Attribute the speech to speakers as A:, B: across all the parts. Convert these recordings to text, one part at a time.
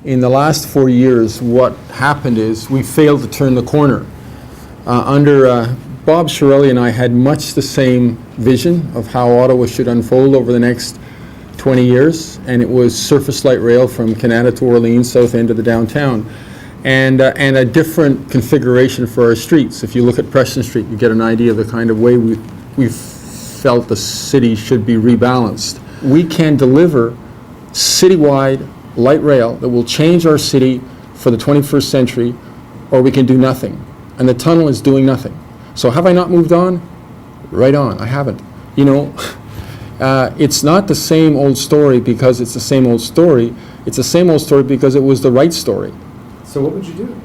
A: in the last 4 years, what happened is we failed to turn the corner. Under Bob Shirelli and I had much the same vision of how Ottawa should unfold over the next 20 years, and it was surface light rail from Canada to Orleans, south end of the downtown, and a different configuration for our streets. If you look at Preston Street, you get an idea of the kind of way we felt the city should be rebalanced. We can deliver citywide light rail that will change our city for the 21st century, or we can do nothing. And the tunnel is doing nothing. So have I not moved on? Right on, I haven't. You know, it's not the same old story because it's the same old story. It's the same old story because it was the right story.
B: So what would you do?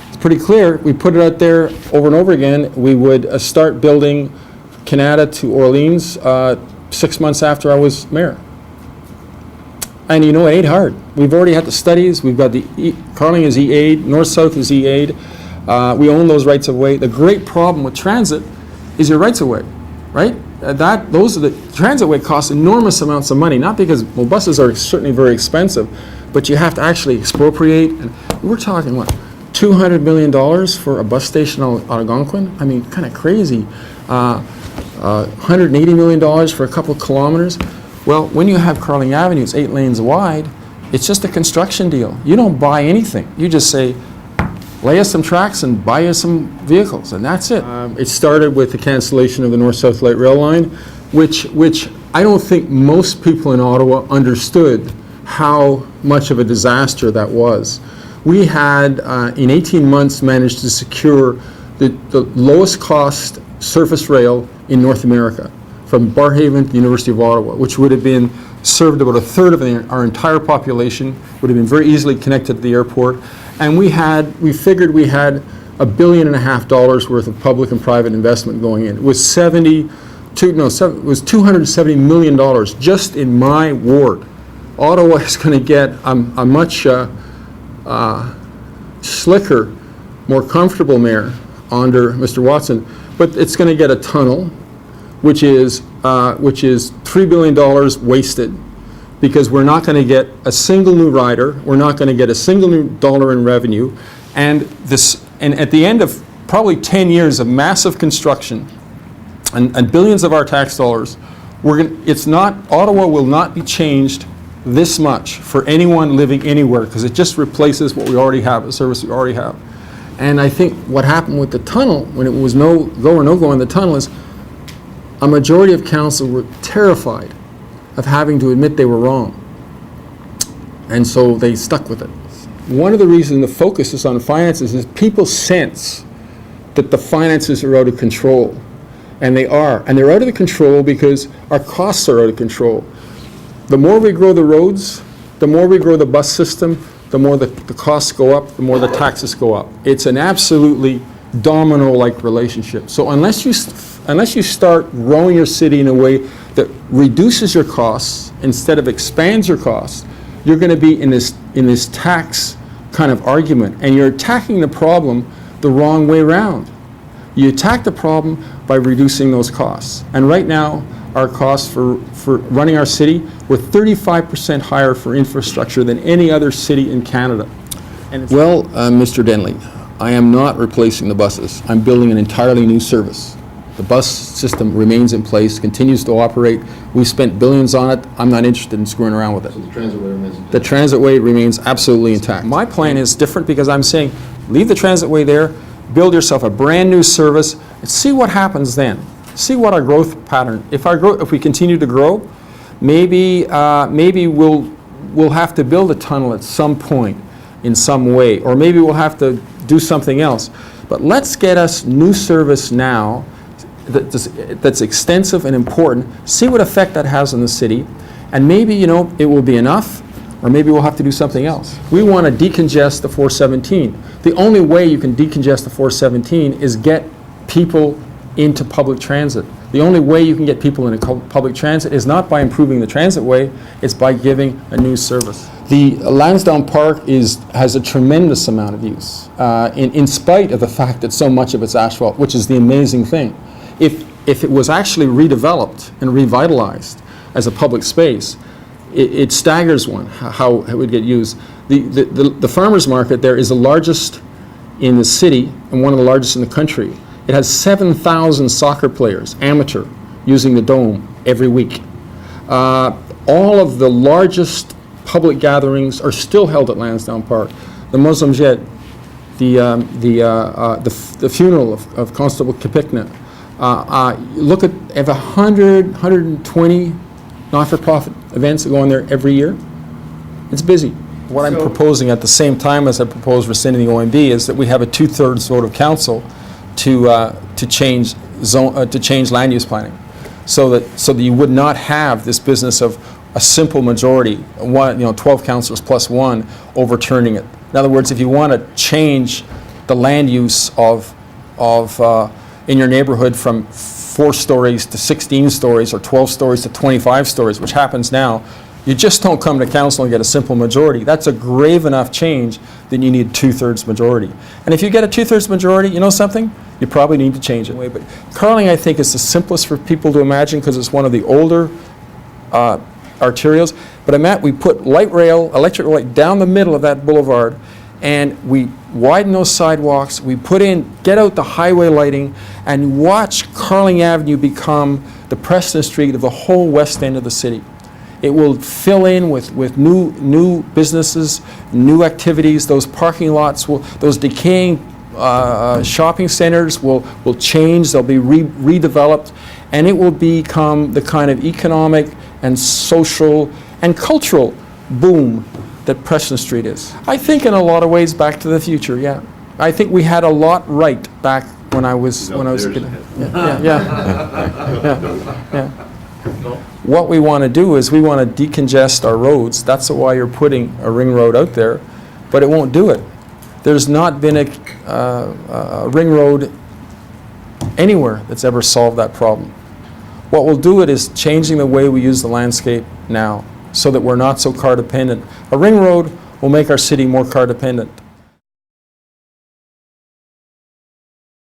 A: It's pretty clear. We put it out there over and over again. We would start building Canada to Orleans 6 months after I was mayor. And you know, it ain't hard. We've already had the studies. We've got the Carling is E8, North-South is E8. We own those rights of way. The great problem with transit is your rights of way, right? Those are the transit way costs enormous amounts of money. Not because, well, buses are certainly very expensive, but you have to actually expropriate. And we're talking what, $200 million for a bus station on Algonquin? I mean, kind of crazy. $180 million for a couple of kilometers. Well, when you have Carling Avenue, it's 8 lanes wide. It's just a construction deal. You don't buy anything. You just say, lay us some tracks and buy us some vehicles, and that's it. It started with the cancellation of the North-South Light Rail line, which I don't think most people in Ottawa understood how much of a disaster that was. We had, in 18 months, managed to secure the lowest cost surface rail in North America, from Barrhaven to the University of Ottawa, which would have been served about a third of our entire population, would have been very easily connected to the airport. And we figured we had $1.5 billion worth of public and private investment going in. It was $270 million just in my ward. Ottawa is going to get a much slicker, more comfortable mayor under Mr. Watson, but it's going to get a tunnel, which is $3 billion wasted, because we're not going to get a single new rider, we're not going to get a single new dollar in revenue, and at the end of probably 10 years of massive construction and billions of our tax dollars, Ottawa will not be changed this much for anyone living anywhere, because it just replaces what we already have, the service we already have. And I think what happened with the tunnel, when it was no go or no go in the tunnel, is a majority of council were terrified of having to admit they were wrong. And so they stuck with it. One of the reasons the focus is on finances is people sense that the finances are out of control. And they are. And they're out of control because our costs are out of control. The more we grow the roads, the more we grow the bus system, the more the costs go up, the more the taxes go up. It's an absolutely domino-like relationship. So unless you start growing your city in a way that reduces your costs instead of expands your costs, you're going to be in this tax kind of argument, and you're attacking the problem the wrong way around. You attack the problem by reducing those costs. And right now, our costs for running our city were 35% higher for infrastructure than any other city in Canada. Well, Mr. Denley, I am not replacing the buses. I'm building an entirely new service. The bus system remains in place, continues to operate. We spent billions on it. I'm not interested in screwing around with it.
B: So the transitway remains intact?
A: The transitway remains absolutely intact. My plan is different because I'm saying leave the transitway there, build yourself a brand new service, and see what happens then. See what our growth pattern. If we continue to grow, maybe we'll have to build a tunnel at some point in some way, or maybe we'll have to do something else. But let's get us new service now that's extensive and important. See what effect that has on the city, and maybe it will be enough, or maybe we'll have to do something else. We want to decongest the 417. The only way you can decongest the 417 is get people into public transit. The only way you can get people into public transit is not by improving the transitway, it's by giving a new service. The Lansdowne Park has a tremendous amount of use, in spite of the fact that so much of it's asphalt, which is the amazing thing. If it was actually redeveloped and revitalized as a public space, it staggers one how it would get used. The farmers market there is the largest in the city and one of the largest in the country. It has 7,000 soccer players, amateur, using the Dome every week. All of the largest public gatherings are still held at Lansdowne Park. The Muslim Jet, the funeral of Constable Kapikna. Look at 120 not-for-profit events that go on there every year. It's busy. What I'm proposing at the same time as I propose rescinding the OMB is that we have a 2/3 vote of council to change land use planning, so that you would not have this business of a simple majority, 12 councillors plus one overturning it. In other words, if you want to change the land use of in your neighborhood from 4 stories to 16 stories or 12 stories to 25 stories, which happens now, you just don't come to council and get a simple majority. That's a grave enough change that you need 2/3 majority. And if you get a 2/3 majority, you know something? You probably need to change it. But Carling, I think, is the simplest for people to imagine because it's one of the older arterials. But we put light rail, electric light down the middle of that boulevard, and we widen those sidewalks. We get out the highway lighting, and watch Carling Avenue become the Preston Street of the whole west end of the city. It will fill in with new businesses, new activities. Those parking lots those decaying shopping centers will change. They'll be redeveloped, and it will become the kind of economic and social and cultural boom that Preston Street is. I think in a lot of ways Back to the Future, yeah. I think we had a lot right back when I was a kid. Yeah. What we want to do is we want to decongest our roads. That's why you're putting a ring road out there, but it won't do it. There's not been a ring road anywhere that's ever solved that problem. What will do it is changing the way we use the landscape now so that we're not so car dependent. A ring road will make our city more car dependent.